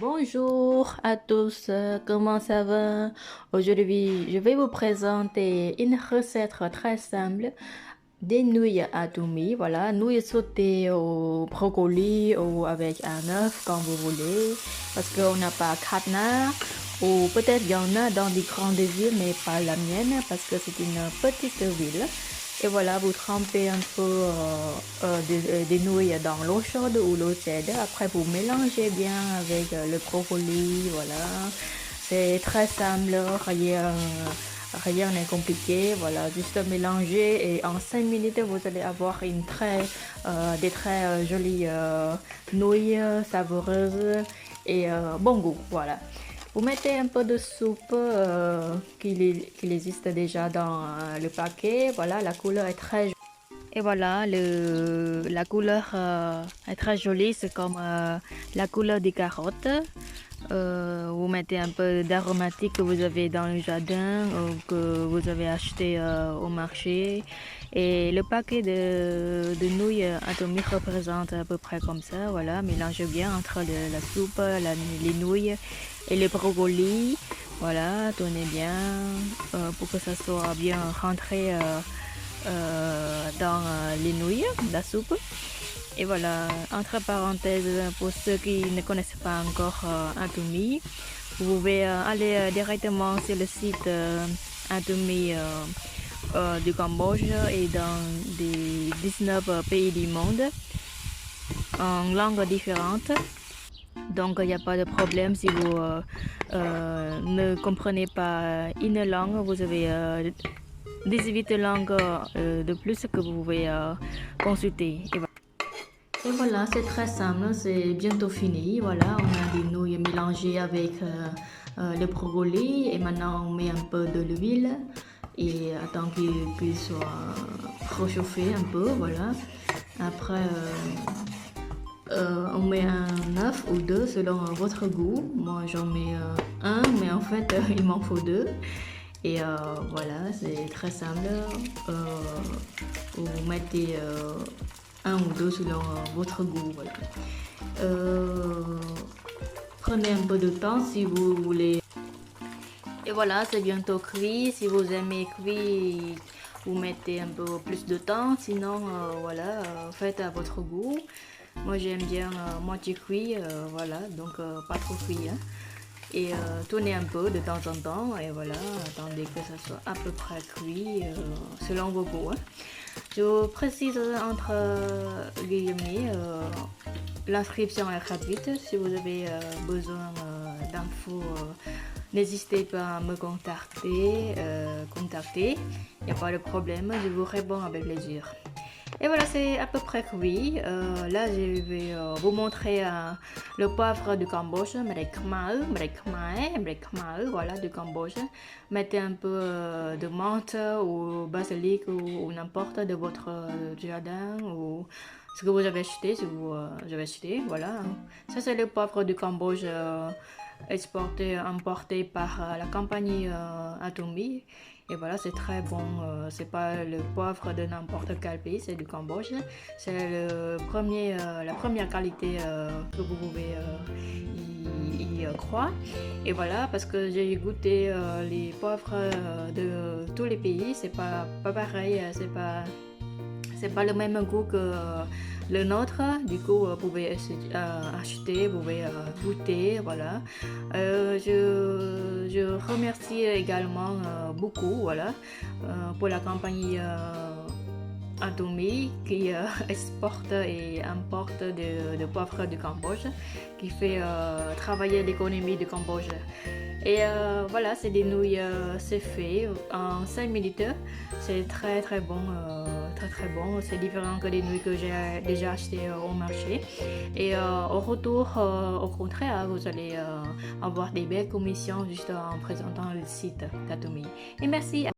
Bonjour à tous, comment ça va? Aujourd'hui, je vais vous présenter une recette très simple des nouilles à toumi. Voilà, nouilles sautées au brocoli ou avec un œuf comme vous voulez, parce qu'on n'a pas cadenas. Ou peut-être il y en a dans des grandes villes, mais pas la mienne, parce que c'est une petite ville. Et voilà, vous trempez un peu des nouilles dans l'eau chaude ou l'eau tiède. Après, vous mélangez bien avec le brocoli. Voilà, c'est très simple, rien n'est compliqué. Voilà, juste mélanger et en 5 minutes, vous allez avoir des très jolies nouilles savoureuses et bon goût. Voilà. Vous mettez un peu de soupe qu'il existe déjà dans le paquet. Voilà, la couleur est très jolie. Et voilà, la couleur est très jolie. C'est comme la couleur des carottes. Vous mettez un peu d'aromatique que vous avez dans le jardin ou que vous avez acheté au marché. Et le paquet de nouilles atomiques représente à peu près comme ça. Voilà, mélangez bien entre la soupe, les nouilles et les brocolis. Voilà, tournez bien pour que ça soit bien rentré dans les nouilles, la soupe. Et voilà, entre parenthèses, pour ceux qui ne connaissent pas encore Atomy, vous pouvez aller directement sur le site Atomy du Cambodge et dans des 19 pays du monde en langues différentes. Donc, il n'y a pas de problème si vous ne comprenez pas une langue. Vous avez 18 langues de plus que vous pouvez consulter. Et voilà, c'est très simple, c'est bientôt fini. Voilà, on a des nouilles mélangées avec le brocoli et maintenant on met un peu de l'huile et attend qu'il soit réchauffé un peu. Voilà. Après, on met un œuf ou deux selon votre goût. Moi, j'en mets un, mais en fait, il m'en faut deux. Et voilà, c'est très simple. Euh, vous mettez un ou deux selon votre goût. Voilà. Euh, prenez un peu de temps si vous voulez. Et voilà, c'est bientôt cuit. Si vous aimez cuit, vous mettez un peu plus de temps. Sinon, voilà, faites à votre goût. Moi, j'aime bien moitié cuit, voilà, donc pas trop cuit. Hein. Et tournez un peu de temps en temps. Et voilà, attendez que ça soit à peu près cuit selon vos goûts. Hein. Je précise entre guillemets, l'inscription est gratuite. Si vous avez besoin d'infos, n'hésitez pas à me contacter. Il n'y a pas de problème, je vous réponds avec plaisir. Et voilà, c'est à peu près cuit. Là, je vais vous montrer le poivre du Cambodge, voilà, du Cambodge. Mettez un peu de menthe ou basilic ou n'importe de votre jardin ou ce que vous avez acheté, si vous avez acheté, voilà. Ça, c'est le poivre du Cambodge importé par la compagnie Atomy. Et voilà, c'est très bon. C'est pas le poivre de n'importe quel pays, c'est du Cambodge. C'est la première qualité que vous pouvez y croire. Et voilà, parce que j'ai goûté les poivres de tous les pays, c'est pas pareil, c'est pas le même goût que le nôtre. Du coup, vous pouvez acheter, vous pouvez goûter, voilà. Je remercie également beaucoup, voilà, pour la compagnie Atomy qui exporte et importe de poivre du Cambodge, qui fait travailler l'économie du Cambodge. Et voilà, c'est des nouilles, c'est fait en 5 minutes. C'est très très bon, très très bon. C'est différent que les nouilles que j'ai déjà achetées au marché. Et au retour, au contraire, vous allez avoir des belles commissions juste en présentant le site d'Atomy. Et merci.